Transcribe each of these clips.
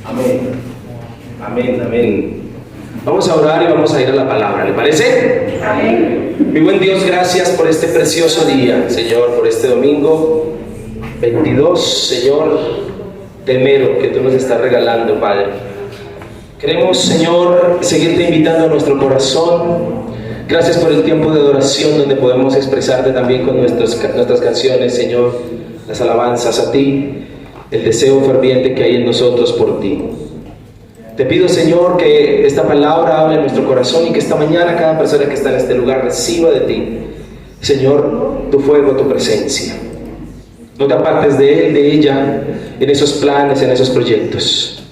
Amén. Amén, amén. Vamos a orar y vamos a ir a la palabra, ¿le parece? Amén. Mi buen Dios, gracias por este precioso día, Señor, por este domingo 22, Señor, de enero que tú nos estás regalando, Padre. Queremos, Señor, seguirte invitando a nuestro corazón. Gracias por el tiempo de adoración donde podemos expresarte también con nuestras canciones, Señor, las alabanzas a ti, el deseo ferviente que hay en nosotros por ti. Te pido, Señor, que esta palabra hable en nuestro corazón y que esta mañana cada persona que está en este lugar reciba de ti, Señor, tu fuego, tu presencia. No te apartes de él, de ella, en esos planes, en esos proyectos.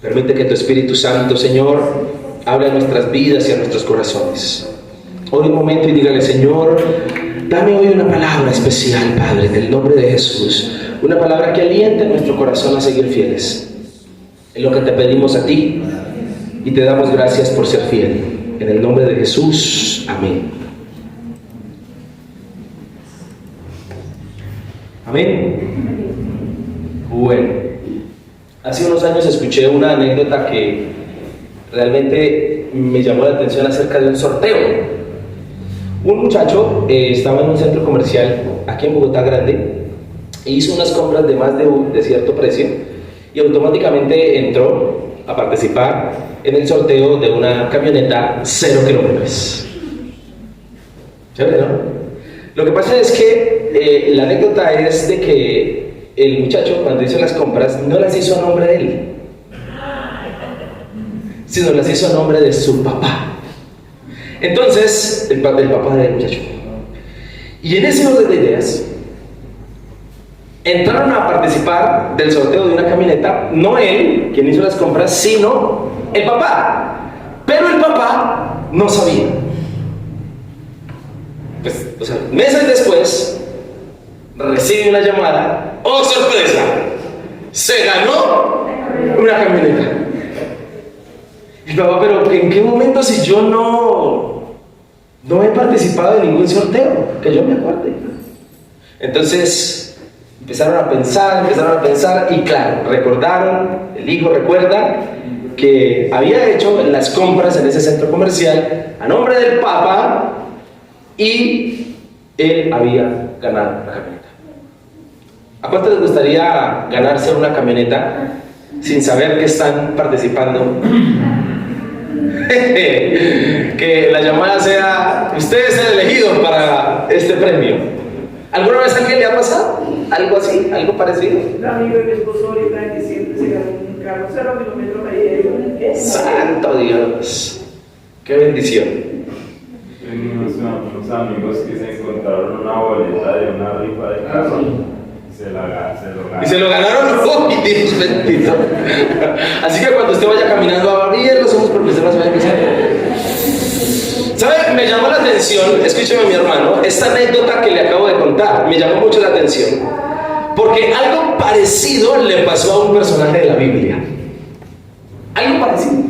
Permite que tu Espíritu Santo, Señor, hable a nuestras vidas y a nuestros corazones. Ore un momento y dígale: Señor, dame hoy una palabra especial, Padre, en el nombre de Jesús. Una palabra que aliente nuestro corazón a seguir fieles. Es lo que te pedimos a ti y te damos gracias por ser fiel. En el nombre de Jesús, amén. Amén. Bueno, hace unos años escuché una anécdota que realmente me llamó la atención acerca de un sorteo. Un muchacho estaba en un centro comercial aquí en Bogotá Grande e hizo unas compras de más de cierto precio y automáticamente entró a participar en el sorteo de una camioneta 0 kilómetros. ¿Chévere, no? Lo que pasa es que la anécdota es de que el muchacho, cuando hizo las compras, no las hizo a nombre de él, sino las hizo a nombre de su papá. Entonces, el papá del muchacho. Y en ese orden de ideas, entraron a participar del sorteo de una camioneta, no él, quien hizo las compras, sino el papá. Pero el papá no sabía. Pues, o sea, meses después, recibe una llamada. ¡Oh, sorpresa! Se ganó una camioneta. Y papá, pero ¿en qué momento, si yo no he participado en ningún sorteo? Que yo me acuerde. Entonces empezaron a pensar y claro, recordaron, el hijo recuerda que había hecho las compras en ese centro comercial a nombre del papá y él había ganado la camioneta. ¿A cuánto les gustaría ganarse una camioneta sin saber que están participando? Que la llamada sea: usted es el elegido para este premio. ¿Alguna vez a alguien le ha pasado algo así, algo parecido? Un amigo de mi esposo ahorita en diciembre se ganó un carro 0 kilómetros ahí. ¡Santo Dios! ¡Qué bendición! Tengo unos amigos que se encontraron una boleta de una rifa de carro y se lo ganaron. ¡Oh, Dios bendito! Así que cuando usted vaya caminando, a abrir los ojos porque usted no se vaya a empezar. ¿Sabe? Me llamó la atención, escúcheme mi hermano, esta anécdota que le acabo de contar, me llamó mucho la atención, porque algo parecido le pasó a un personaje de la Biblia. Algo parecido.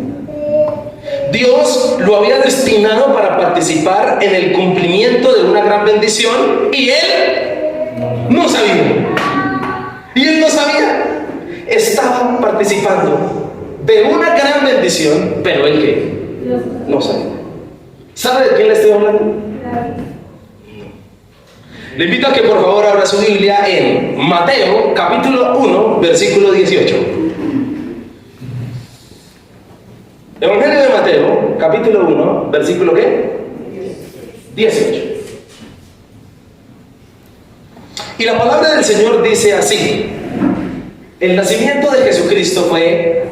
Dios lo había destinado para participar en el cumplimiento de una gran bendición y él no sabía. Y él no sabía. Estaba participando de una gran bendición, pero él ¿qué? No sabía. ¿Sabe de quién le estoy hablando? Le invito a que por favor abra su Biblia en Mateo capítulo 1 versículo 18. Evangelio de Mateo capítulo 1 versículo ¿qué? 18. Y la palabra del Señor dice así: el nacimiento de Jesucristo fue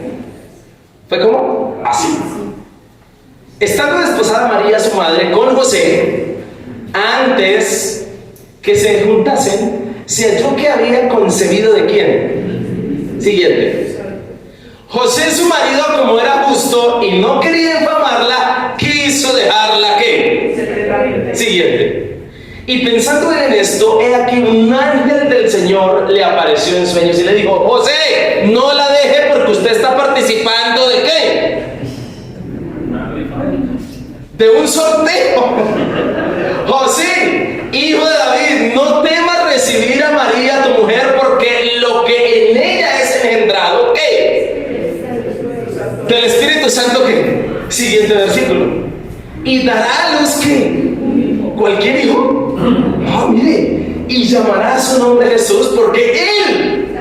¿cómo? Así. Estando desposada María, su madre, con José, antes que se juntasen, se halló que había concebido ¿de quién? Siguiente. José, su marido, como era justo y no quería infamarla, quiso dejarla ¿qué? Siguiente. Y pensando en esto, he aquí un ángel del Señor le apareció en sueños y le dijo: José, no la deje porque usted está participando ¿de qué? De un sorteo. José, hijo de David, no temas recibir a María tu mujer, porque lo que Siguiente versículo. ¿Y dará a luz qué? ¿Cualquier hijo? No, mire. Y llamará su nombre Jesús, porque Él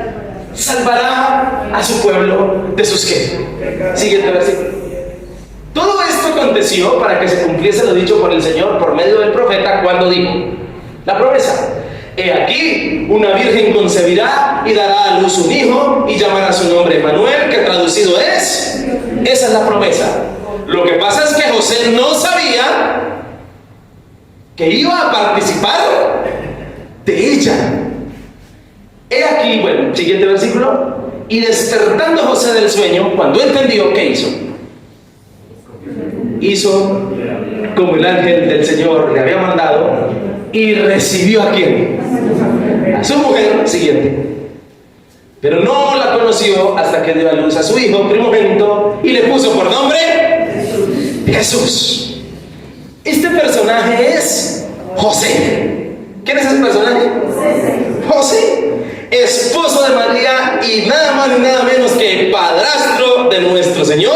salvará a su pueblo de sus qué. Siguiente versículo. Todo esto aconteció para que se cumpliese lo dicho por el Señor por medio del profeta cuando dijo la promesa: he aquí, una virgen concebirá y dará a luz un hijo y llamará su nombre Emmanuel, que traducido es, esa es la promesa. Lo que pasa es que José no sabía que iba a participar de ella. He aquí, bueno, siguiente versículo. Y despertando José del sueño, cuando entendió, ¿qué hizo? Hizo como el ángel del Señor le había mandado y recibió ¿a quién? A su mujer. Siguiente. Pero no la conoció hasta que dio a luz a su hijo primogénito y le puso por nombre Jesús. Este personaje es José. ¿Quién es ese personaje? José, esposo de María y nada más ni nada menos que padrastro de nuestro Señor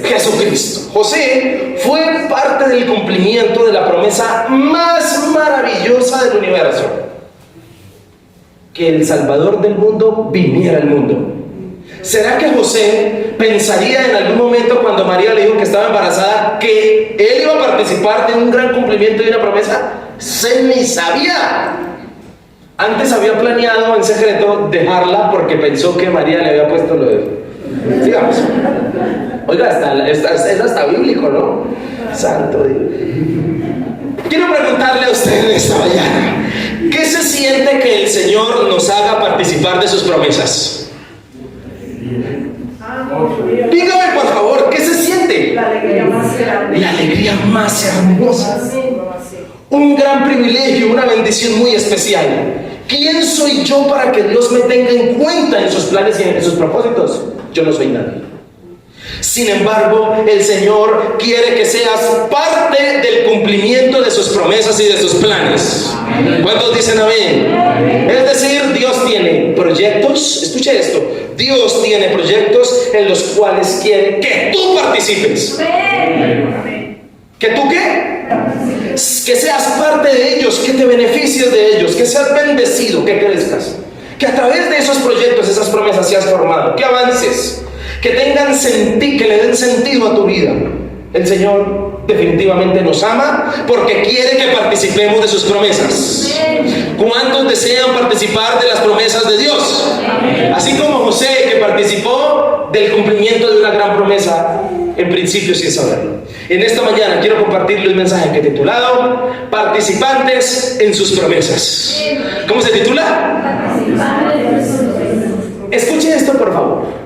Jesucristo. José fue parte del cumplimiento de la promesa más maravillosa del universo: que el Salvador del mundo viniera al mundo. ¿Será que José pensaría en algún momento, cuando María le dijo que estaba embarazada, que él iba a participar de un gran cumplimiento de una promesa? Se ni sabía. Antes había planeado en secreto dejarla porque pensó que María le había puesto lo de... Digamos. Oiga, es hasta bíblico, ¿no? Santo Dios. Quiero preguntarle a usted en esta mañana: ¿qué se siente que el Señor nos haga participar de sus promesas? Dígame por favor, ¿qué se siente? La alegría más grande. La alegría más hermosa. Un gran privilegio, una bendición muy especial. ¿Quién soy yo para que Dios me tenga en cuenta en sus planes y en sus propósitos? Yo no soy nadie. Sin embargo, el Señor quiere que seas parte del cumplimiento de sus promesas y de sus planes. ¿Cuántos dicen amén? Es decir, Dios tiene proyectos, escucha esto, Dios tiene proyectos en los cuales quiere que tú participes. ¿Que tú qué? Que seas parte de ellos, que te beneficies de ellos, que seas bendecido, que crezcas, que a través de esos proyectos, esas promesas seas formado, que avances, que tengan sentido, que le den sentido a tu vida. El Señor definitivamente nos ama porque quiere que participemos de sus promesas. ¿Cuántos desean participar de las promesas de Dios? Así como José, que participó del cumplimiento de una gran promesa en principio sin saberlo. En esta mañana quiero compartirle un mensaje que he titulado Participantes en sus promesas. ¿Cómo se titula? Escuche esto por favor.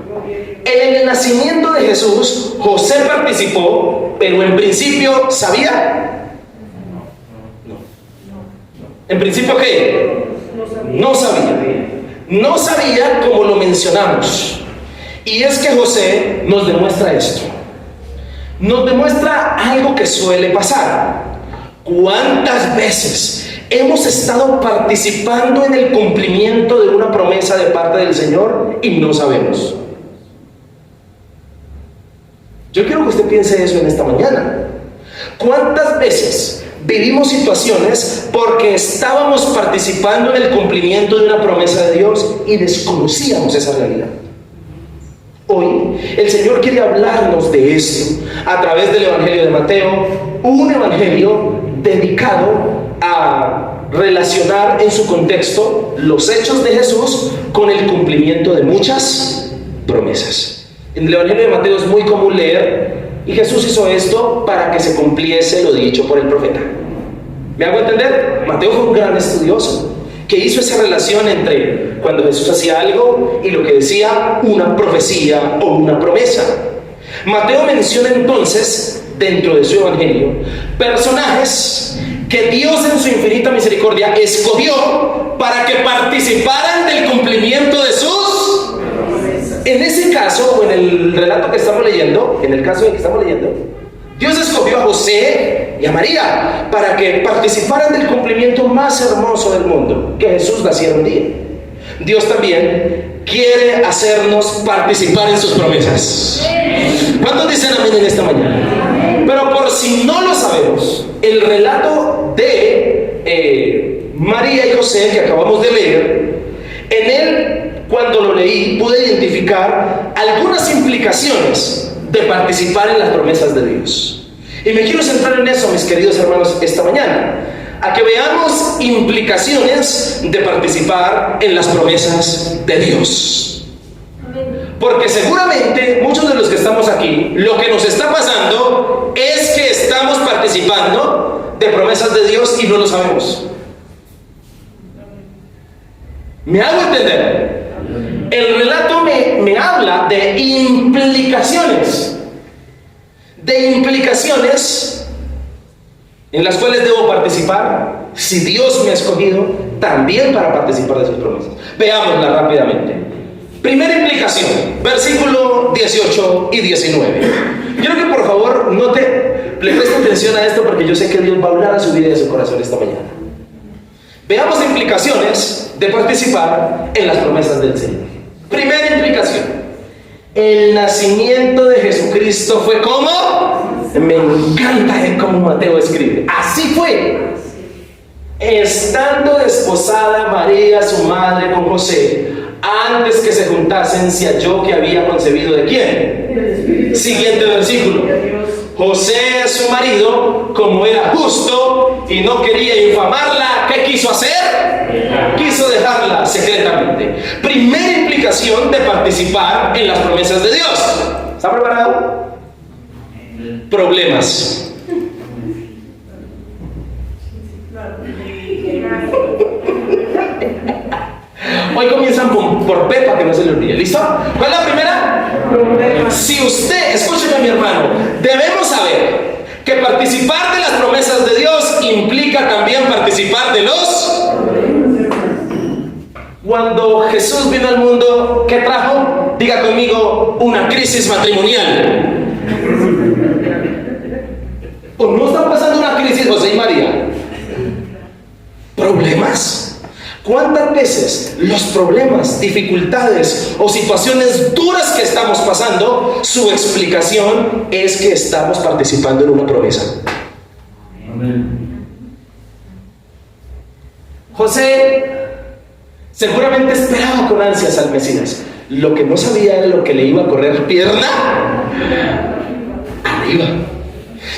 En el nacimiento de Jesús, José participó, pero en principio ¿sabía? No. ¿En principio qué? No sabía. No sabía, como lo mencionamos. Y es que José nos demuestra esto. Nos demuestra algo que suele pasar. ¿Cuántas veces hemos estado participando en el cumplimiento de una promesa de parte del Señor y no sabemos? Yo quiero que usted piense eso en esta mañana. ¿Cuántas veces vivimos situaciones porque estábamos participando en el cumplimiento de una promesa de Dios y desconocíamos esa realidad? Hoy el Señor quiere hablarnos de esto a través del Evangelio de Mateo, un evangelio dedicado a relacionar en su contexto los hechos de Jesús con el cumplimiento de muchas promesas. En el Evangelio de Mateo es muy común leer: y Jesús hizo esto para que se cumpliese lo dicho por el profeta. ¿Me hago entender? Mateo fue un gran estudioso que hizo esa relación entre cuando Jesús hacía algo y lo que decía una profecía o una promesa. Mateo menciona entonces, dentro de su evangelio, personajes que Dios en su infinita misericordia escogió para que participaran del cumplimiento de sus... En ese caso, o en el relato que estamos leyendo, en el caso en que estamos leyendo, Dios escogió a José y a María para que participaran del cumplimiento más hermoso del mundo, que Jesús naciera un día. Dios también quiere hacernos participar en sus promesas. ¿Cuántos dicen amén en esta mañana? Pero por si no lo sabemos, el relato de María y José que acabamos de leer, en él, cuando lo leí, pude identificar algunas implicaciones de participar en las promesas de Dios. Y me quiero centrar en eso, mis queridos hermanos, esta mañana, a que veamos implicaciones de participar en las promesas de Dios. Porque seguramente muchos de los que estamos aquí, lo que nos está pasando es que estamos participando de promesas de Dios y no lo sabemos. ¿Me hago entender? El relato me habla de implicaciones en las cuales debo participar si Dios me ha escogido también para participar de sus promesas. Veámosla rápidamente. Primera implicación, versículo 18 y 19. Quiero que por favor le preste atención a esto, porque yo sé que Dios va a hablar a su vida y a su corazón esta mañana. Veamos implicaciones de participar en las promesas del Señor. Primera implicación: el nacimiento de Jesucristo fue como, me encanta cómo Mateo escribe, así fue. Estando desposada María, su madre, con José, antes que se juntasen, se halló que había concebido ¿de quién? Siguiente versículo. José, su marido, como era justo y no quería infamarla, ¿qué quiso hacer? Quiso dejarla secretamente. Primera implicación de participar en las promesas de Dios. ¿Está preparado? Problemas. Hoy comienzan por P para que no se le olvide. ¿Listo? ¿Cuál es la primera? Si usted, escúcheme mi hermano, debemos saber que participar de las promesas de Dios implica también participar de los... Cuando Jesús vino al mundo, ¿qué trajo? Diga conmigo, una crisis matrimonial. ¿O no están pasando una crisis José y María? ¿Problemas? ¿Cuántas veces los problemas, dificultades o situaciones duras que estamos pasando, su explicación es que estamos participando en una promesa? Amén. José seguramente esperaba con ansias al Mesías. Lo que no sabía era lo que le iba a correr pierna arriba.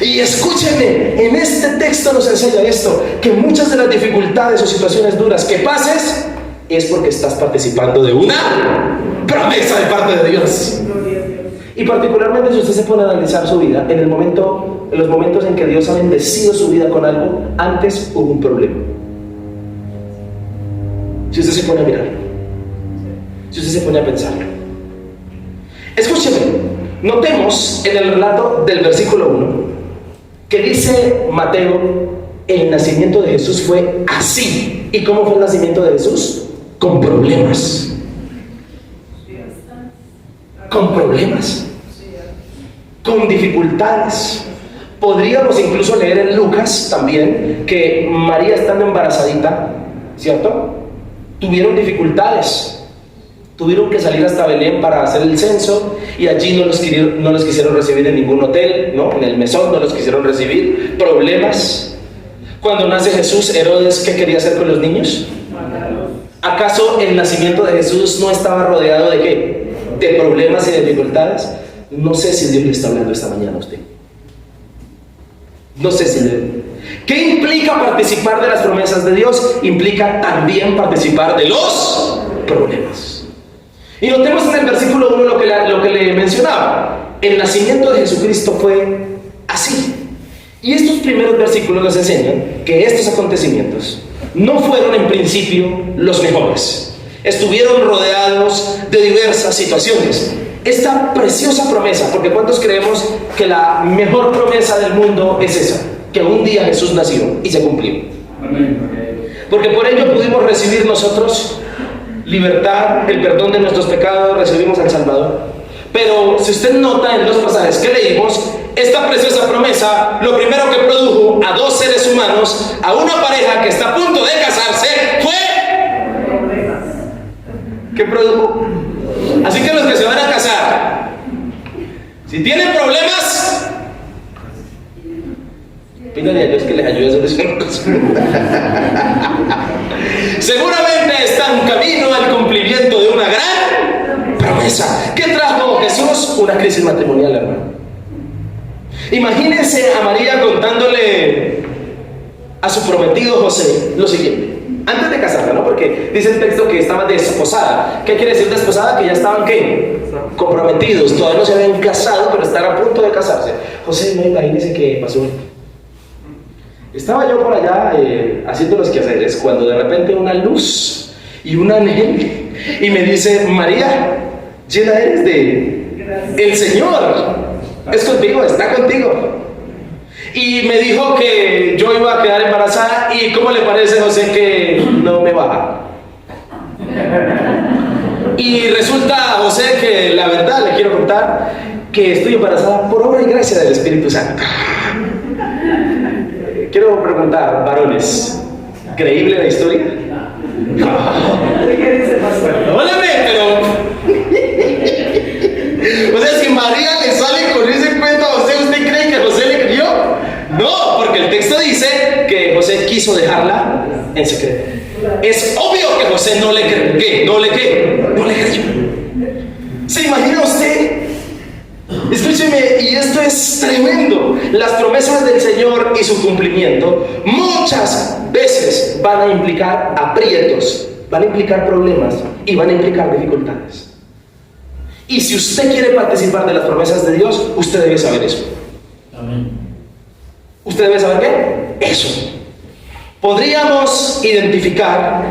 Y escúchenme, en este texto nos enseña esto, que muchas de las dificultades o situaciones duras que pases es porque estás participando de una promesa de parte de Dios. Y particularmente si usted se pone a analizar su vida, en los momentos en que Dios ha bendecido su vida con algo, antes hubo un problema. Si usted se pone a mirarlo, si usted se pone a pensarlo. Escúcheme, notemos en el relato del versículo 1 que dice Mateo, el nacimiento de Jesús fue así. ¿Y cómo fue el nacimiento de Jesús? Con problemas. Con problemas. Con dificultades. Podríamos incluso leer en Lucas también que María, estando embarazadita, ¿cierto?, tuvieron dificultades. Tuvieron que salir hasta Belén para hacer el censo y allí no los quisieron recibir en ningún hotel, ¿no? En el mesón no los quisieron recibir. Problemas. Cuando nace Jesús, Herodes, ¿qué quería hacer con los niños? ¿Acaso el nacimiento de Jesús no estaba rodeado de qué? De problemas y de dificultades. No sé si Dios le está hablando esta mañana a usted. No sé si le... ¿Qué implica participar de las promesas de Dios? Implica también participar de los problemas. Y notemos en el versículo 1 lo que le mencionaba. El nacimiento de Jesucristo fue así. Y estos primeros versículos nos enseñan que estos acontecimientos no fueron en principio los mejores. Estuvieron rodeados de diversas situaciones. Esta preciosa promesa, porque ¿cuántos creemos que la mejor promesa del mundo es esa? Que un día Jesús nació y se cumplió. Porque por ello pudimos recibir nosotros libertad, el perdón de nuestros pecados, recibimos al Salvador. Pero si usted nota en los pasajes que leímos, esta preciosa promesa, lo primero que produjo a dos seres humanos, a una pareja que está a punto de casarse, fue ¿Qué produjo? Así que los que se van a casar, si tienen problemas, pídanle a Dios que les ayude a solucionar cosas. Seguramente están camino al cumplimiento de una gran promesa. ¿Qué trajo Jesús? Una crisis matrimonial, hermano. Imagínense a María contándole a su prometido José lo siguiente, antes de casarla, ¿no? Porque dice el texto que estaba desposada. ¿Qué quiere decir desposada? Que ya estaban, ¿qué? Comprometidos, todavía no se habían casado, pero estaban a punto de casarse. José, no, imagínense que pasó. Estaba yo por allá haciendo los quehaceres, cuando de repente una luz y un ángel, y me dice: María, llena eres de el Señor, es contigo, está contigo. Y me dijo que yo iba a quedar embarazada. ¿Y cómo le parece, José, que no me baja? Y resulta, José, que la verdad le quiero contar que estoy embarazada por obra y gracia del Espíritu Santo. Quiero preguntar, varones, ¿creíble la historia? Perdóname, pero o sea, si María le sale con ese cuento a José, ¿usted cree que José le creyó? No, porque el texto dice que José quiso dejarla en secreto. Es obvio que José no le creyó. ¿Qué? ¿No le qué? No le creyó. ¿Se imagina usted? Escúcheme, y esto es tremendo. Las promesas del Señor y su cumplimiento muchas veces van a implicar aprietos, van a implicar problemas y van a implicar dificultades. Y si usted quiere participar de las promesas de Dios, usted debe saber eso. Amén. ¿Usted debe saber qué? Eso. Podríamos identificar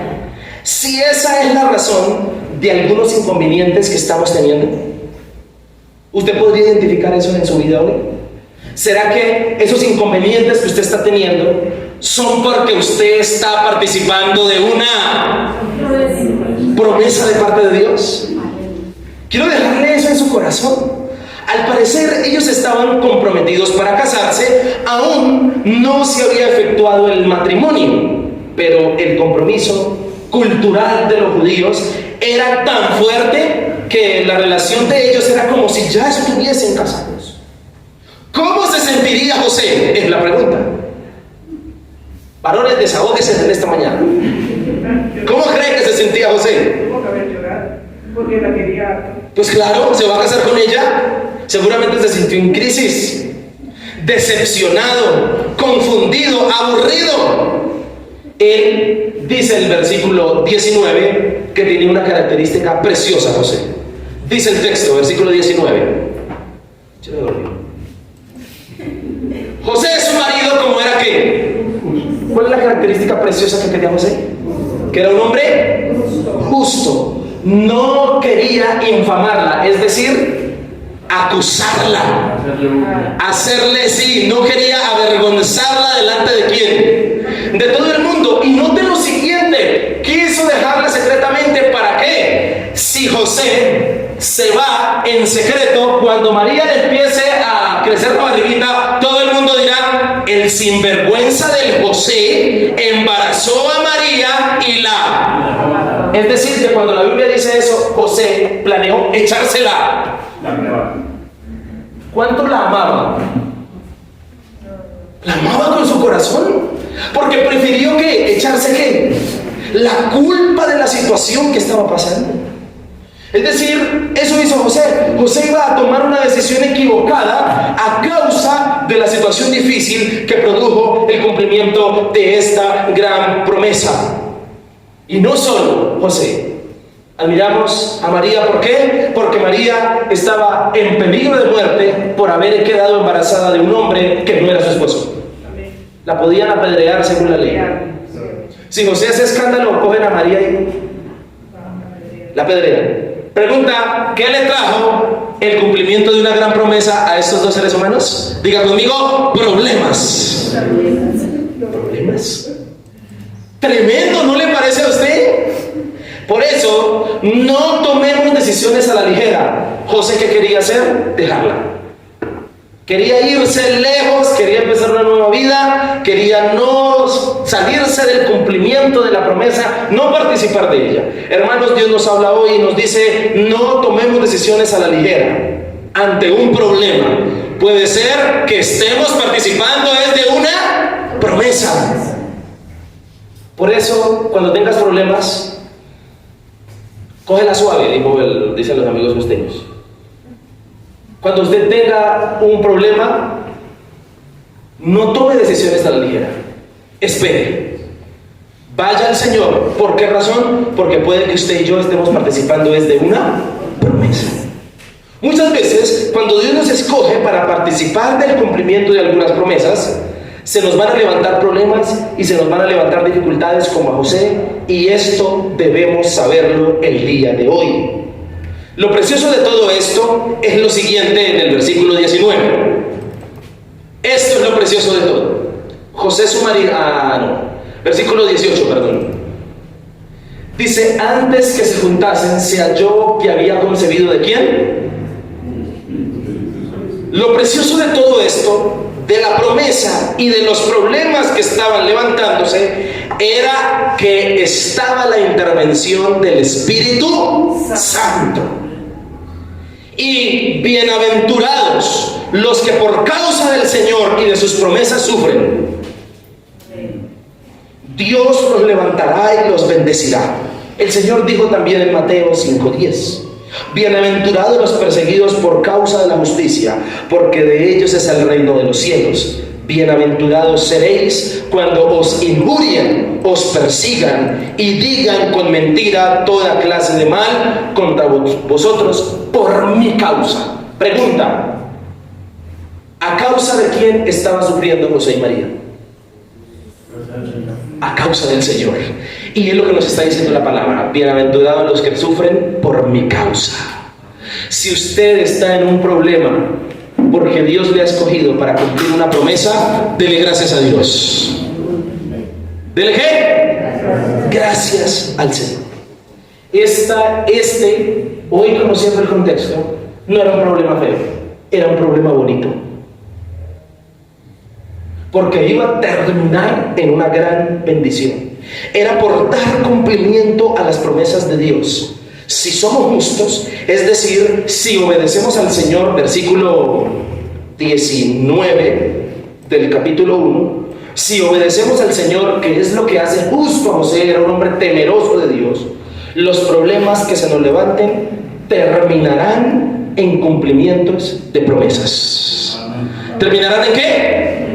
si esa es la razón de algunos inconvenientes que estamos teniendo. ¿Usted podría identificar eso en su vida hoy? ¿Será que esos inconvenientes que usted está teniendo son porque usted está participando de una promesa de parte de Dios? Quiero dejarle eso en su corazón. Al parecer ellos estaban comprometidos para casarse, aún no se había efectuado el matrimonio, pero el compromiso cultural de los judíos era tan fuerte que la relación de ellos era como si ya estuviesen casados. ¿Cómo se sentiría José? Es la pregunta. Varones, desahóguense en esta mañana. ¿Cómo cree que se sentía José? Tuvo que haber llorado, porque la quería. Pues claro, se va a casar con ella. Seguramente se sintió en crisis, decepcionado, confundido, aburrido. Él dice el versículo 19 que tenía una característica preciosa, José. Dice el texto, versículo 19. José es su marido, como era qué. ¿Cuál es la característica preciosa que tenía José? Que era un hombre justo. No quería infamarla, es decir, acusarla, hacerle sí, no quería avergonzarla delante de quién, de todo el mundo. Y note lo siguiente, quiso dejarla secretamente. ¿Para qué? Si José se va en secreto, cuando María le empiece a crecer la barriguita, todo el mundo dirá: el sinvergüenza del José embarazó a María y la... Es decir, que cuando la Biblia dice eso, José planeó echársela. ¿Cuánto la amaba? La amaba con su corazón, porque prefirió que echarse qué, la culpa de la situación que estaba pasando. Es decir, eso hizo José. José iba a tomar una decisión equivocada a causa de la situación difícil que produjo el cumplimiento de esta gran promesa. Y no solo José. Admiramos a María, ¿por qué? Porque María estaba en peligro de muerte por haber quedado embarazada de un hombre que no era su esposo. La podían apedrear según la ley. Si José hace escándalo, cogen a María y la apedrean. Pregunta: ¿qué le trajo el cumplimiento de una gran promesa a estos dos seres humanos? Diga conmigo: problemas. Problemas. Tremendo, ¿no le parece a usted? Por eso, no tomemos decisiones a la ligera. José, ¿qué quería hacer? Dejarla. Quería irse lejos, quería empezar una nueva vida, quería no salirse del cumplimiento de la promesa, no participar de ella. Hermanos, Dios nos habla hoy y nos dice, no tomemos decisiones a la ligera ante un problema. Puede ser que estemos participando de una promesa. Por eso, cuando tengas problemas, cógela suave, dicen los amigos costeños. Cuando usted tenga un problema, no tome decisiones a la ligera. Espere. Vaya al Señor. ¿Por qué razón? Porque puede que usted y yo estemos participando de una promesa. Muchas veces, cuando Dios nos escoge para participar del cumplimiento de algunas promesas, se nos van a levantar problemas y se nos van a levantar dificultades como a José, y esto debemos saberlo el día de hoy. Lo precioso de todo esto es lo siguiente en el versículo 19. Esto es lo precioso de todo. José su marido, versículo 18, perdón. Dice, antes que se juntasen, se halló que había concebido ¿de quién? Lo precioso de todo esto, de la promesa y de los problemas que estaban levantándose, era que estaba la intervención del Espíritu Santo. Y bienaventurados los que por causa del Señor y de sus promesas sufren. Dios los levantará y los bendecirá. El Señor dijo también en Mateo 5:10, bienaventurados los perseguidos por causa de la justicia, porque de ellos es el reino de los cielos. Bienaventurados seréis cuando os injurien, os persigan y digan con mentira toda clase de mal contra vosotros por mi causa. Pregunta, ¿a causa de quién estaba sufriendo José y María? A causa del Señor. Y es lo que nos está diciendo la palabra, bienaventurados los que sufren por mi causa. Si usted está en un problema porque Dios le ha escogido para cumplir una promesa, dele gracias a Dios. ¿Dele qué? Gracias al Señor. Hoy conociendo el contexto, no era un problema feo, era un problema bonito. Porque iba a terminar en una gran bendición. Era por dar cumplimiento a las promesas de Dios. Si somos justos, es decir, si obedecemos al Señor, versículo 19 del capítulo 1, si obedecemos al Señor, que es lo que hace justo a José, era un hombre temeroso de Dios, los problemas que se nos levanten terminarán en cumplimientos de promesas. ¿Terminarán en qué?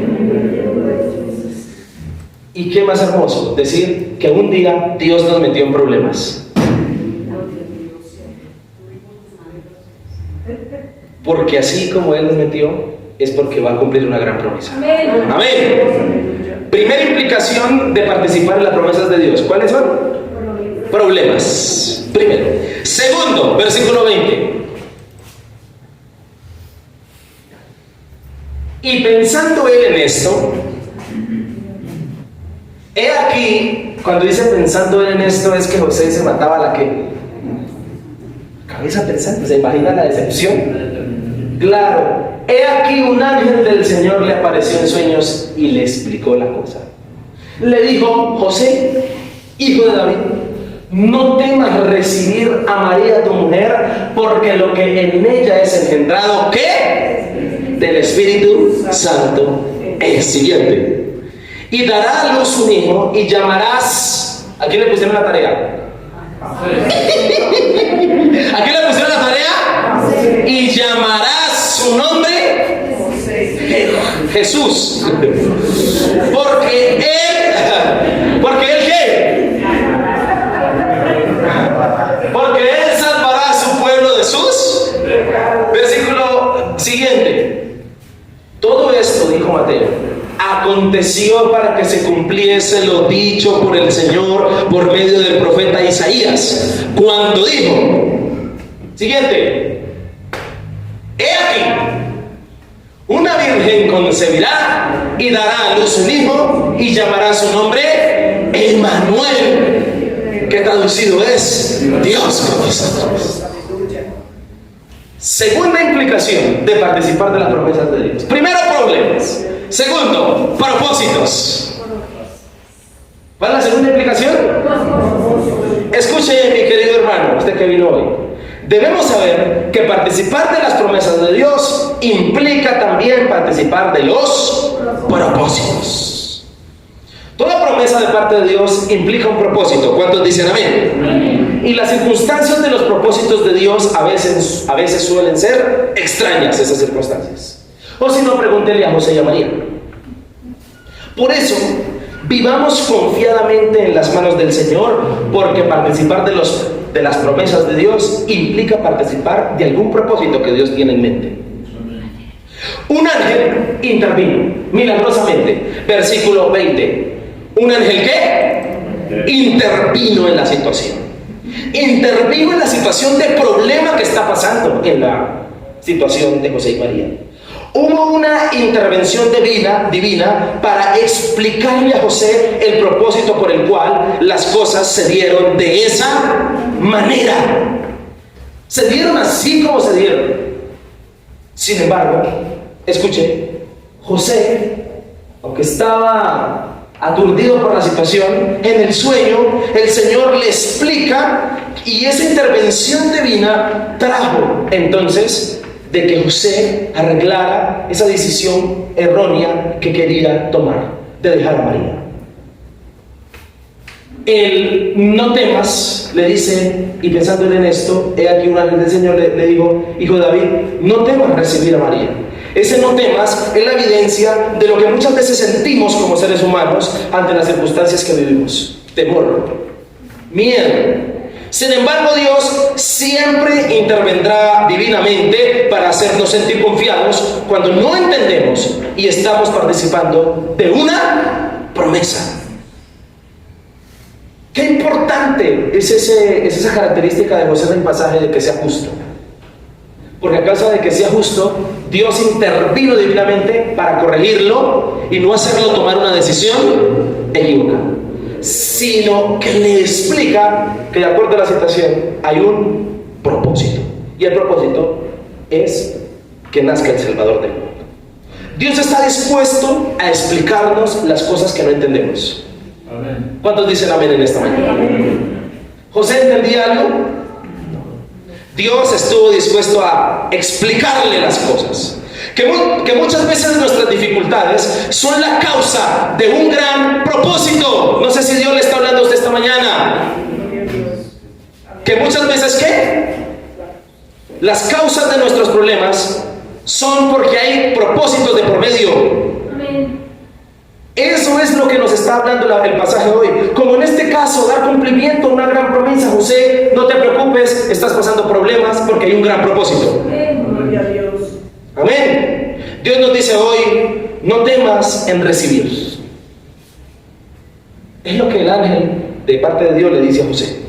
Y qué más hermoso decir que un día Dios nos metió en problemas. Porque así como Él nos metió, es porque va a cumplir una gran promesa. Amén. Amén. Primera implicación de participar en las promesas de Dios. ¿Cuáles son? Problemas. Primero. Segundo, versículo 20. Y pensando él en esto, he aquí, cuando dice pensando él en esto, es que José se mataba la que cabeza pensando, ¿se imagina la decepción? Claro, he aquí un ángel del Señor le apareció en sueños y le explicó la cosa. Le dijo, José, hijo de David, no temas recibir a María tu mujer, porque lo que en ella es engendrado, ¿qué? Del Espíritu Santo. Es siguiente. Y dará a luz un hijo y llamarás. ¿A quién le pusieron la tarea? ¿A quién le pusieron la tarea? Y llamarás su nombre Jesús. Porque él ¿qué? Porque él salvará a su pueblo de sus. Versículo siguiente. Todo esto, dijo Mateo, aconteció para que se cumpliese lo dicho por el Señor por medio del profeta Isaías, cuando dijo, siguiente, he aquí, una virgen concebirá y dará a luz un hijo y llamará su nombre Emmanuel, que traducido es Dios con nosotros. Segunda implicación de participar de las promesas de Dios. Primero, problemas. Segundo, propósitos. ¿Cuál es la segunda implicación? Escuche, mi querido hermano, usted que vino hoy. Debemos saber que participar de las promesas de Dios implica también participar de los propósitos. Toda promesa de parte de Dios implica un propósito. ¿Cuántos dicen amén? Y las circunstancias de los propósitos de Dios a veces suelen ser extrañas, esas circunstancias. O si no, pregúntele a José y a María. Por eso, vivamos confiadamente en las manos del Señor, porque participar de las promesas de Dios implica participar de algún propósito que Dios tiene en mente. Un ángel intervino milagrosamente. Versículo 20. ¿Un ángel qué? Intervino en la situación. Intervino en la situación de problema que está pasando en la situación de José y María. Hubo una intervención divina para explicarle a José el propósito por el cual las cosas se dieron de esa manera. Se dieron así como se dieron. Sin embargo, escuche, José, aunque estaba aturdido por la situación, en el sueño el Señor le explica, y esa intervención divina trajo entonces de que José arreglara esa decisión errónea que quería tomar, de dejar a María. El no temas, le dice, y pensándole en esto, he aquí un ángel del Señor le dijo, hijo de David, no temas recibir a María. Ese no temas es la evidencia de lo que muchas veces sentimos como seres humanos ante las circunstancias que vivimos. Temor, miedo. Sin embargo, Dios siempre intervendrá divinamente para hacernos sentir confiados cuando no entendemos y estamos participando de una promesa. Qué importante es esa característica de José en el pasaje de que sea justo. Porque a causa de que sea justo, Dios intervino divinamente para corregirlo y no hacerlo tomar una decisión equivocada, sino que le explica que de acuerdo a la situación hay un propósito. Y el propósito es que nazca el Salvador del mundo. Dios está dispuesto a explicarnos las cosas que no entendemos. Amén. ¿Cuántos dicen amén en esta mañana? Amén. ¿José entendía algo? Dios estuvo dispuesto a explicarle las cosas. Que muchas veces nuestras dificultades son la causa de un gran propósito. No sé si Dios le está hablando a usted esta mañana. Que muchas veces, ¿qué? Las causas de nuestros problemas son porque hay propósitos de por medio. Amén. Eso es lo que nos está hablando el pasaje hoy. Como en este caso, dar cumplimiento a una gran promesa. José, no te preocupes, estás pasando problemas porque hay un gran propósito. Gloria a Dios. Amén. Dios nos dice hoy, no temas en recibir. Es lo que el ángel de parte de Dios le dice a José.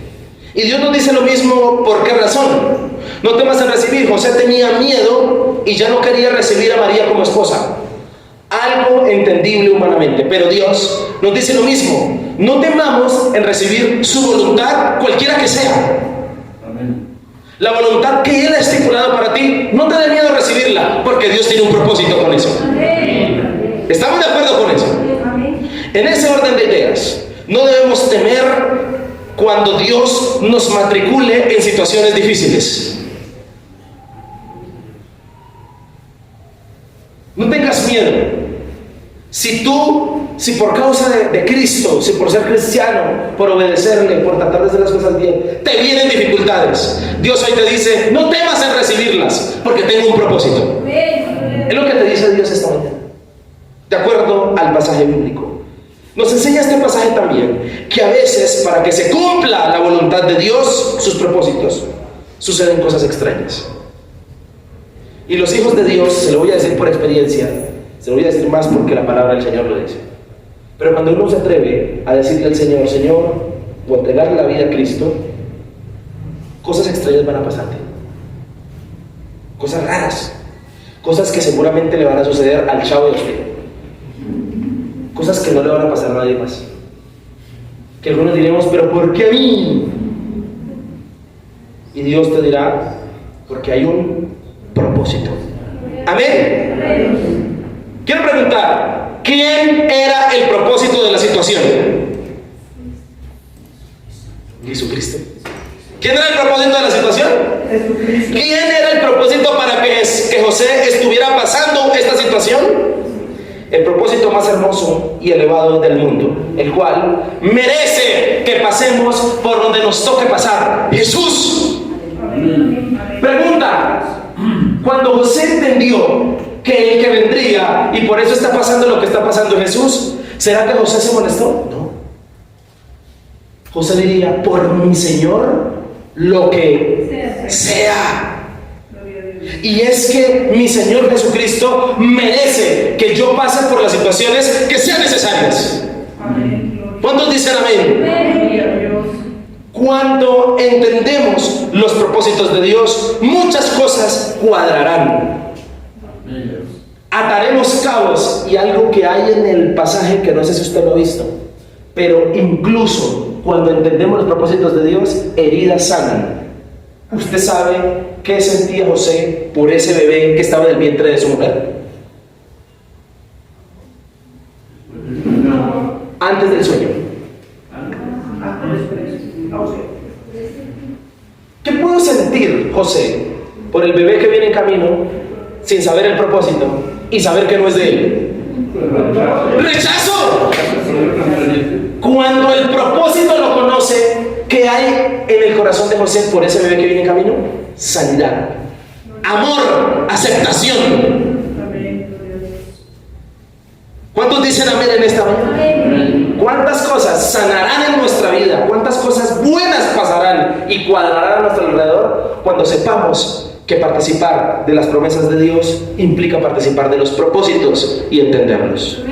Y Dios nos dice lo mismo, ¿por qué razón? No temas en recibir. José tenía miedo y ya no quería recibir a María como esposa. Algo entendible humanamente, pero Dios nos dice lo mismo. No temamos en recibir su voluntad, cualquiera que sea. Amén. La voluntad que Él ha estipulado para ti, no te dé miedo recibirla, porque Dios tiene un propósito con eso. Amén. ¿Estamos de acuerdo con eso? Amén. En ese orden de ideas, no debemos temer cuando Dios nos matricule en situaciones difíciles. No tengas miedo. Si por causa de Cristo, si por ser cristiano, por obedecerle, por tratar de hacer las cosas bien, te vienen dificultades, Dios hoy te dice, no temas en recibirlas, porque tengo un propósito. Es lo que te dice Dios esta mañana, de acuerdo al pasaje bíblico. Nos enseña este pasaje también, que a veces, para que se cumpla la voluntad de Dios, sus propósitos, suceden cosas extrañas. Y los hijos de Dios, se lo voy a decir por experiencia, se lo voy a decir más porque la palabra del Señor lo dice. Pero cuando uno se atreve a decirle al Señor, Señor, o entregarle la vida a Cristo, cosas extrañas van a pasarte. Cosas raras. Cosas que seguramente le van a suceder al chavo de usted. Cosas que no le van a pasar a nadie más. Que algunos diremos, pero ¿por qué a mí? Y Dios te dirá, porque hay un propósito. Amén. Quiero preguntar, ¿quién era el propósito de la situación? Jesucristo. ¿Quién era el propósito de la situación? Jesucristo. ¿Quién era el propósito para que José estuviera pasando esta situación? El propósito más hermoso y elevado del mundo, el cual merece que pasemos por donde nos toque pasar: Jesús. Pregunta: cuando José entendió que el que vendría y por eso está pasando lo que está pasando Jesús, ¿será que José se molestó? No. José diría: por mi Señor, lo que sea. Y es que mi Señor Jesucristo merece que yo pase por las situaciones que sean necesarias. ¿Cuántos dicen amén? Cuando entendemos los propósitos de Dios, muchas cosas cuadrarán. Ataremos cabos, y algo que hay en el pasaje que no sé si usted lo ha visto, pero incluso cuando entendemos los propósitos de Dios, heridas sanan. ¿Usted sabe qué sentía José por ese bebé que estaba en el vientre de su mujer? Antes del sueño. ¿Qué pudo sentir José por el bebé que viene en camino sin saber el propósito y saber que no es de él? ¡Rechazo! Cuando el propósito lo conoce, ¿qué hay en el corazón de José por ese bebé que viene en camino? Sanidad, amor, aceptación. ¿Cuántos dicen amén en esta mañana? ¿Cuántas cosas sanarán en nuestra vida? ¿Cuántas cosas buenas pasarán y cuadrarán a nuestro alrededor cuando sepamos que participar de las promesas de Dios implica participar de los propósitos y entenderlos?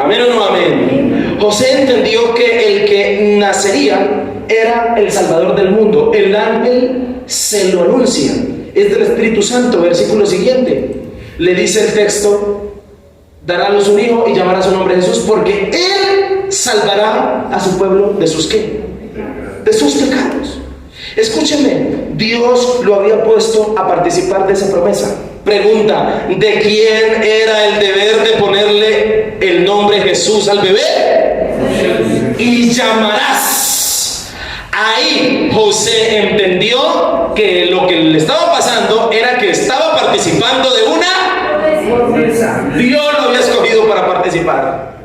¿Amén o no amén? José entendió que el que nacería era el Salvador del mundo. El ángel se lo anuncia. Es del Espíritu Santo. Versículo siguiente. Le dice el texto: dará a luz un hijo y llamará su nombre Jesús, porque él salvará a su pueblo de sus ¿qué? De sus pecados. Escúcheme, Dios lo había puesto a participar de esa promesa. Pregunta: ¿de quién era el deber de ponerle el nombre Jesús al bebé? Y llamarás. Ahí José entendió que lo que le estaba pasando era que estaba participando de una promesa. Dios lo había escogido para participar.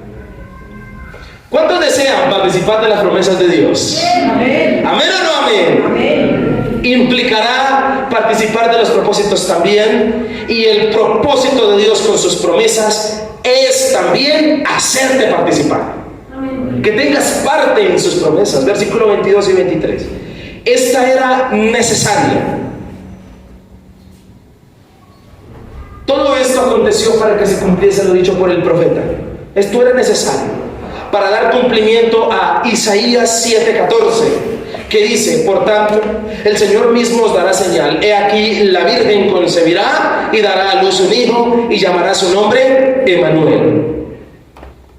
¿Cuántos desean participar de las promesas de Dios? ¿Amén? ¿Amén o no amén? Amén. Implicará participar de los propósitos también, y el propósito de Dios con sus promesas es también hacerte participar. Amén. Que tengas parte en sus promesas. Versículo 22 y 23. Esta era necesaria. Todo esto aconteció para que se cumpliese lo dicho por el profeta. Esto era necesario para dar cumplimiento a Isaías 7:14, que dice: por tanto, el Señor mismo os dará señal. He aquí, la Virgen concebirá y dará a luz un hijo y llamará su nombre Emmanuel.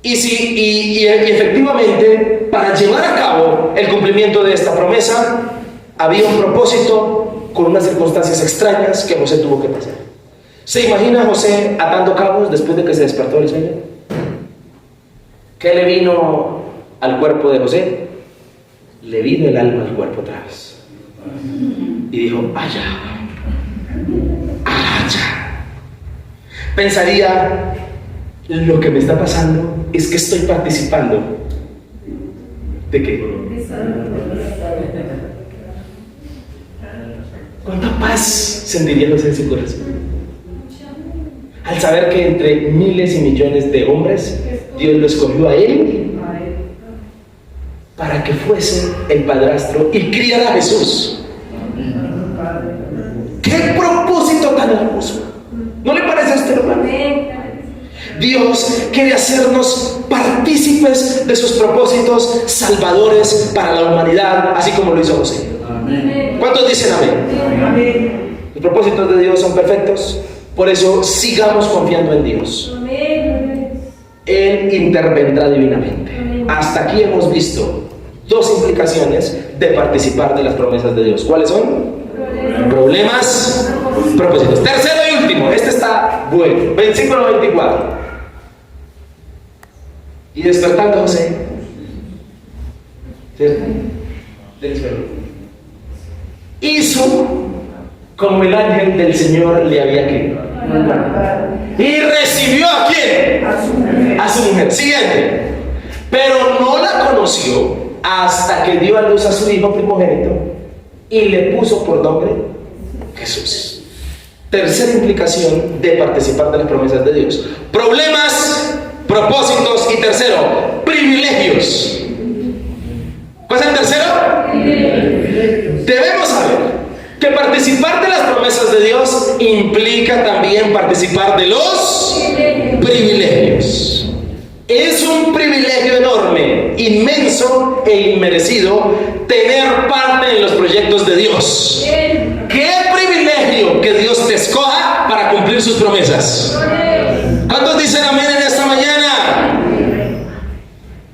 Y efectivamente, para llevar a cabo el cumplimiento de esta promesa, había un propósito con unas circunstancias extrañas que José tuvo que pasar. ¿Se imagina a José atando cabos después de que se despertó del sueño? ¿Qué le vino al cuerpo de José? Le vino el alma al cuerpo otra vez. Y dijo: allá. Pensaría: lo que me está pasando es que estoy participando. ¿De qué? ¿Cuánta paz sentiría José en su corazón al saber que entre miles y millones de hombres Dios lo escogió a él para que fuese el padrastro y criara a Jesús? ¡Qué propósito tan hermoso! ¿No le parece a usted, hermano? Dios quiere hacernos partícipes de sus propósitos salvadores para la humanidad, así como lo hizo José. Amén. ¿Cuántos dicen amén? Amén. Los propósitos de Dios son perfectos, por eso sigamos confiando en Dios. Amén. Él intervendrá divinamente. Amén. Hasta aquí hemos visto dos implicaciones de participar de las promesas de Dios. ¿Cuáles son? Problemas propósitos. Tercero y último, este está bueno, versículo 24. Y despertando José, ¿cierto?, del sueño, hizo como el ángel del Señor le había querido. Y recibió ¿a quién? A su mujer. Siguiente. Pero no la conoció hasta que dio a luz a su hijo primogénito y le puso por nombre Jesús. Tercera implicación de participar de las promesas de Dios: problemas, propósitos, y tercero, privilegios. ¿Cuál es el tercero? Debemos saber que participar de las promesas de Dios implica también participar de los privilegios. Es un privilegio enorme, inmenso e inmerecido tener parte en los proyectos de Dios. ¡Qué privilegio que Dios te escoja para cumplir sus promesas! ¿Cuántos dicen amén en esta mañana?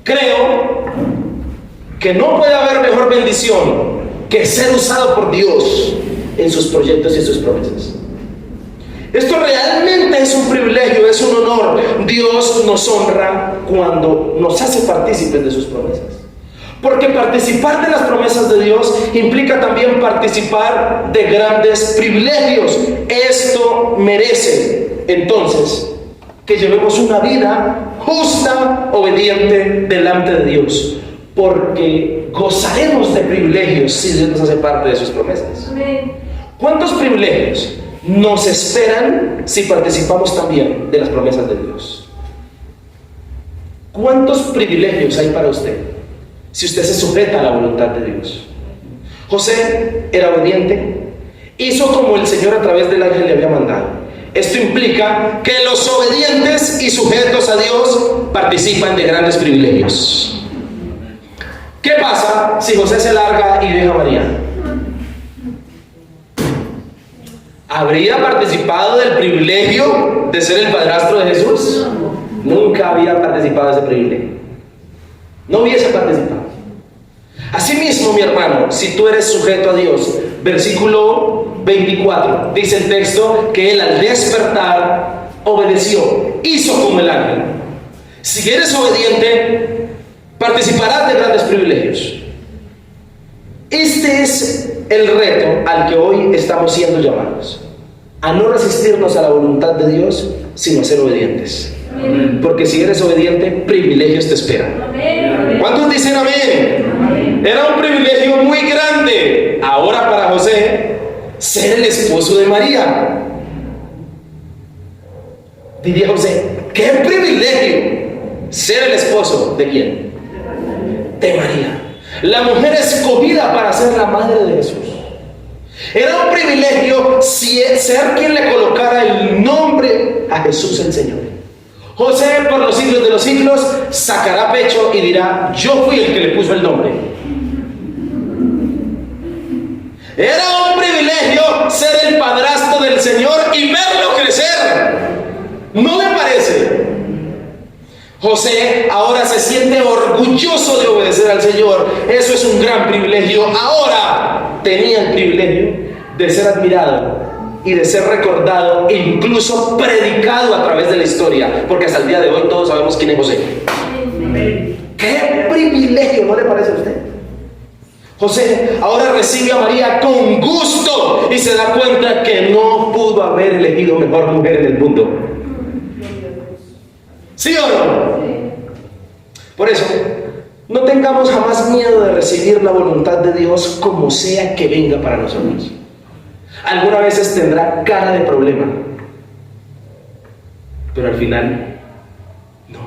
Creo que no puede haber mejor bendición que ser usado por Dios en sus proyectos y sus promesas. Esto realmente es un privilegio, es un honor. Dios nos honra cuando nos hace partícipes de sus promesas. Porque participar de las promesas de Dios implica también participar de grandes privilegios. Esto merece, entonces, que llevemos una vida justa, obediente delante de Dios. Porque gozaremos de privilegios si Dios nos hace parte de sus promesas. ¿Cuántos privilegios nos esperan si participamos también de las promesas de Dios? ¿Cuántos privilegios hay para usted si usted se sujeta a la voluntad de Dios? José era obediente, hizo como el Señor a través del ángel le había mandado. Esto implica que los obedientes y sujetos a Dios participan de grandes privilegios. ¿Qué pasa si José se larga y deja a María? ¿Habría participado del privilegio de ser el padrastro de Jesús? Nunca había participado de ese privilegio. No hubiese participado. Asimismo, mi hermano, si tú eres sujeto a Dios, versículo 24, dice el texto que él al despertar obedeció, hizo como el ángel. Si eres obediente, participarás de grandes privilegios. Este es el reto al que hoy estamos siendo llamados: a no resistirnos a la voluntad de Dios, sino a ser obedientes. Amén. Porque si eres obediente, privilegios te esperan. Amén. ¿Cuántos dicen amén? Amén. Era un privilegio muy grande ahora para José ser el esposo de María. Diría José: ¡qué privilegio ser el esposo de quién! De María, la mujer escogida para ser la madre de Jesús. Era un privilegio ser quien le colocara el nombre a Jesús el Señor. José, por los siglos de los siglos, sacará pecho y dirá: yo fui el que le puso el nombre. Era un privilegio ser el padrastro del Señor y verlo crecer. ¿No le parece? José ahora se siente orgulloso de obedecer al Señor. Eso es un gran privilegio. Ahora tenía el privilegio de ser admirado y de ser recordado, incluso predicado a través de la historia, porque hasta el día de hoy todos sabemos quién es José. ¡Qué privilegio! ¿No le parece a usted? José ahora recibe a María con gusto y se da cuenta que no pudo haber elegido mejor mujer en el mundo. ¿Sí o no? Por eso, no tengamos jamás miedo de recibir la voluntad de Dios como sea que venga para nosotros. Algunas veces tendrá cara de problema, pero al final, no.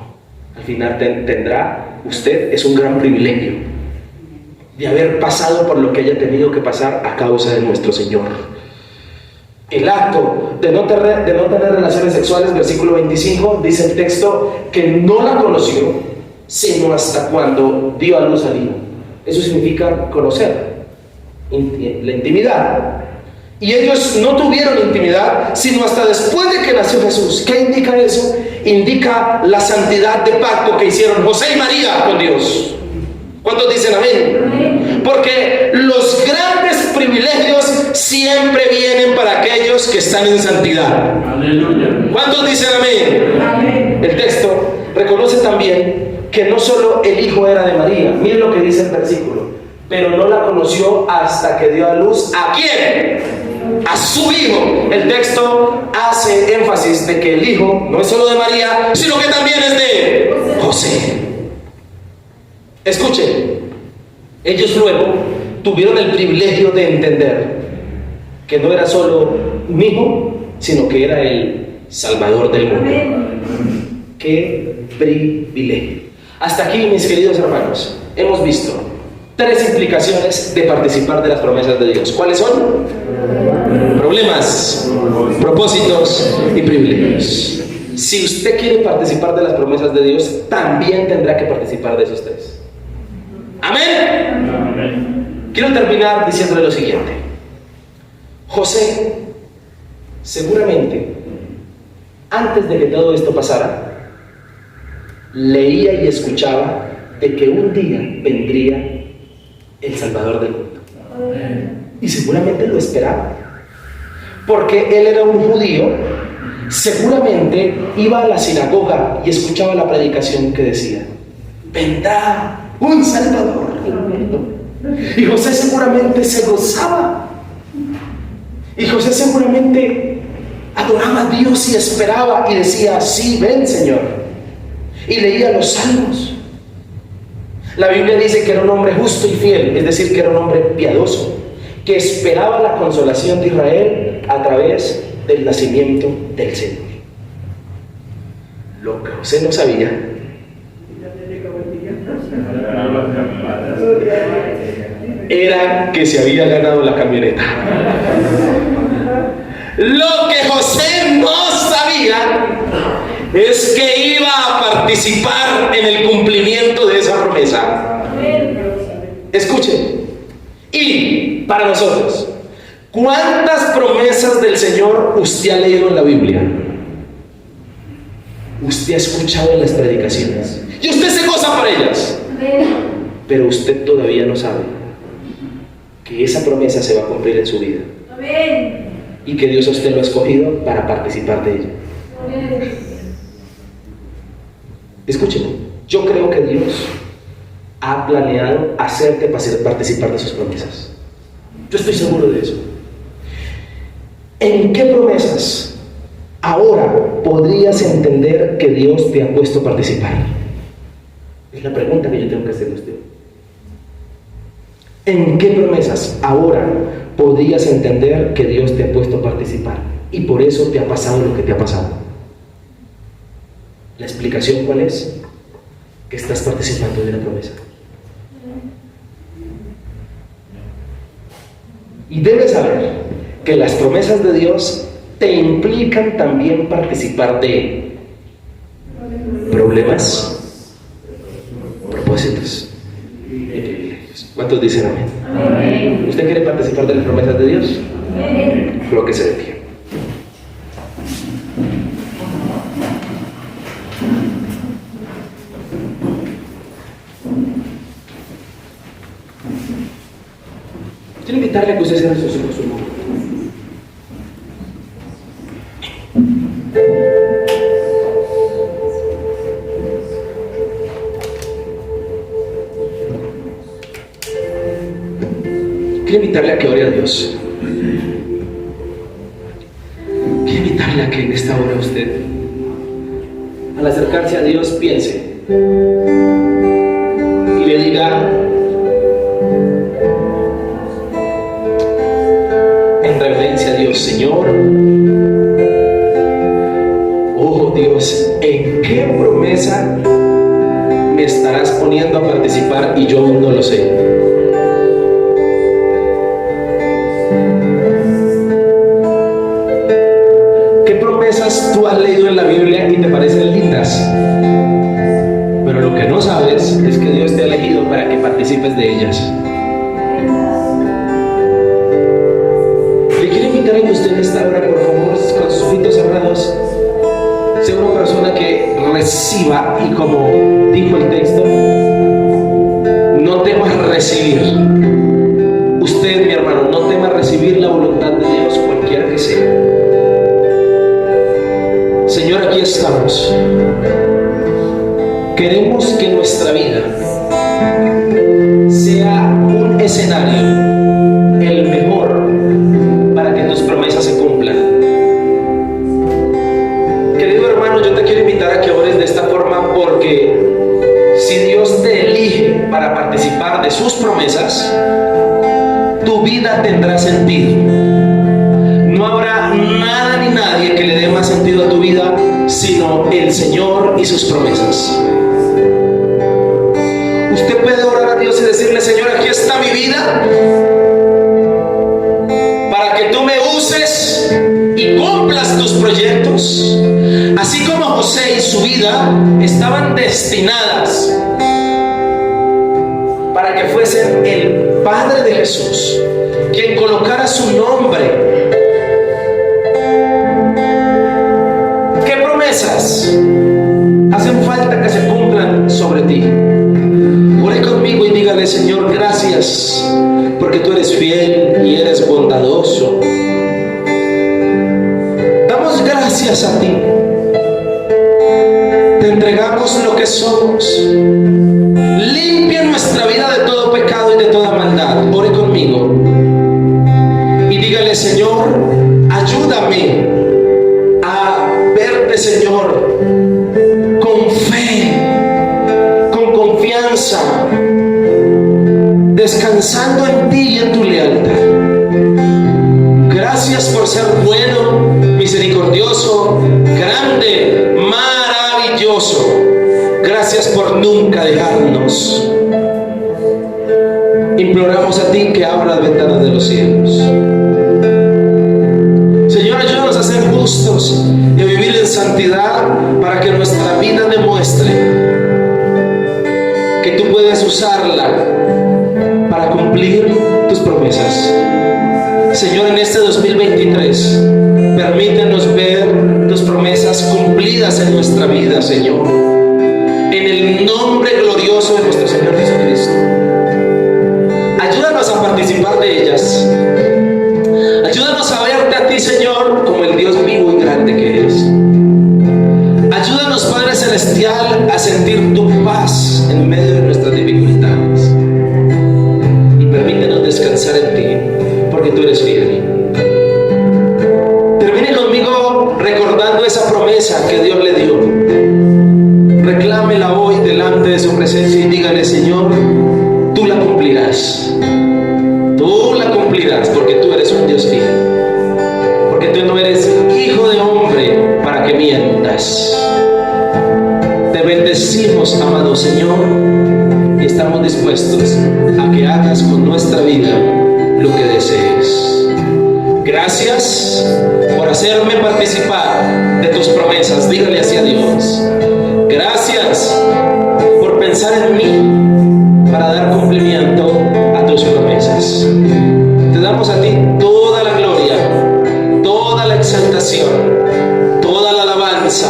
Al final tendrá, usted es un gran privilegio de haber pasado por lo que haya tenido que pasar a causa de nuestro Señor. El acto de no tener relaciones sexuales, versículo 25, dice el texto que no la conoció sino hasta cuando dio a luz al hijo. Eso significa conocer, la intimidad. Y ellos no tuvieron intimidad sino hasta después de que nació Jesús. ¿Qué indica eso? Indica la santidad de pacto que hicieron José y María con Dios. ¿Cuántos dicen amén? Porque los grandes privilegios siempre vienen para aquellos que están en santidad. Aleluya. ¿Cuántos dicen amén? Amén. El texto reconoce también que no solo el hijo era de María. Miren lo que dice el versículo. Pero no la conoció hasta que dio a luz. ¿A quién? A su hijo. El texto hace énfasis de que el hijo no es solo de María, sino que también es de José. Escuchen, ellos luego tuvieron el privilegio de entender que no era solo un hijo, sino que era el Salvador del mundo. ¡Qué privilegio! Hasta aquí, mis queridos hermanos, hemos visto 3 implicaciones de participar de las promesas de Dios. ¿Cuáles son? Problemas, propósitos y privilegios. Si usted quiere participar de las promesas de Dios, también tendrá que participar de esos 3. ¿Amén? Amén. Quiero terminar diciéndole lo siguiente. José, seguramente, antes de que todo esto pasara, leía y escuchaba de que un día vendría el Salvador del mundo. Y seguramente lo esperaba. Porque él era un judío, seguramente iba a la sinagoga y escuchaba la predicación que decía: vendrá un Salvador del mundo. Y José seguramente se gozaba. Y José seguramente adoraba a Dios y esperaba y decía: sí, ven, Señor. Y leía los salmos. La Biblia dice que era un hombre justo y fiel, es decir, que era un hombre piadoso, que esperaba la consolación de Israel a través del nacimiento del Señor. Lo que José no sabía era que se había ganado la camioneta. Lo que José no sabía es que iba a participar en el cumplimiento de esa promesa. Escuchen, y para nosotros, ¿cuántas promesas del Señor usted ha leído en la Biblia? Usted ha escuchado en las predicaciones y usted se goza por ellas, pero usted todavía no sabe que esa promesa se va a cumplir en su vida y que Dios a usted lo ha escogido para participar de ella. Escúcheme, yo creo que Dios ha planeado hacerte participar de sus promesas. Yo estoy seguro de eso. ¿En qué promesas ahora podrías entender que Dios te ha puesto a participar? Es la pregunta que yo tengo que hacerle a usted. ¿En qué promesas ahora podrías entender que Dios te ha puesto a participar y por eso te ha pasado lo que te ha pasado? ¿La explicación cuál es? Que estás participando de una promesa. Y debes saber que las promesas de Dios te implican también participar de problemas, propósitos y privilegios. ¿Cuántos dicen amén? Amén. ¿Usted quiere participar de las promesas de Dios? Amén. Creo que se dé. Quiero invitarle a que usted cierre sus ojos un momento. Quiero invitarle a que ore a Dios. Quiero invitarle a que en esta hora usted, al acercarse a Dios, piense y le diga en reverencia a Dios: Señor, oh Dios, ¿en qué promesa me estarás poniendo a participar y yo aún no lo sé? ¿Qué promesas tú has leído en la Biblia y te parecen lindas? Pero lo que no sabes es que Dios te ha elegido para que participes de ellas. Le quiero invitar a que usted en esta hora, por favor, con sus ojitos cerrados, sea una persona que reciba, y como dijo el texto, no temas recibir. Usted, mi hermano, no tema recibir la voluntad de Dios, cualquiera que sea. Señor, aquí estamos. Queremos que nuestra vida sea un escenario, el mejor, para que tus promesas se cumplan. Querido hermano, yo te quiero invitar a que ores de esta forma, porque si Dios te elige para participar de sus promesas, tu vida tendrá sentido. No habrá nada ni nadie que le dé más sentido a tu vida sino el Señor y sus promesas. Usted puede orar a Dios y decirle: Señor, aquí está mi vida para que tú me uses y cumplas tus proyectos. Así como José y su vida estaban destinadas para que fuesen el Padre de Jesús quien colocara su nombre. ¿Qué promesas hacen falta que se cumplan sobre ti? Ore conmigo y dígale: Señor, gracias porque tú eres fiel y eres bondadoso. Damos gracias a ti. Te entregamos lo que somos. Limpia nuestra vida de todo pecado y de toda maldad. Ore conmigo y dígale: Señor, ayúdame a verte, Señor, con fe, con confianza, descansando en ti y en tu lealtad. Gracias por ser bueno, misericordioso, grande, maravilloso. Gracias por nunca dejarnos. Imploramos a ti que abra las ventanas de los cielos. Señor, ayúdanos a ser justos y a vivir en santidad para que nuestra vida demuestre que tú puedes usarla para cumplir tus promesas. Señor, en este 2023, permítenos ver tus promesas cumplidas en nuestra vida, Señor. En el nombre glorioso de nuestro Señor Jesucristo. Ayúdanos a participar de ellas. Ayúdanos a verte a ti, Señor, como el Dios vivo y grande que eres. Ayúdanos, Padre Celestial, a sentir tu paz en medio de nuestras dificultades. Y permítenos descansar en ti, porque tú eres fiel. Termine conmigo recordando esa promesa que Dios le dio. Reclámela hoy delante de su presencia y dígale: Señor, tú la cumplirás. Tú la cumplirás, porque tú eres un Dios fiel. Porque tú no eres hijo de hombre para que mientas. Te bendecimos, amado Señor, y estamos dispuestos a que hagas con nuestra vida lo que desees. Gracias por hacerme participar de tus promesas. Dígale así a Dios: gracias por pensar en mí para dar cumplimiento a tus promesas. Te damos a ti toda la gloria, toda la exaltación, toda la alabanza,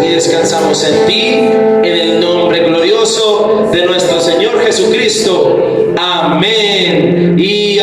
y descansamos en ti, en el nombre glorioso de nuestro Señor Jesucristo. Amén y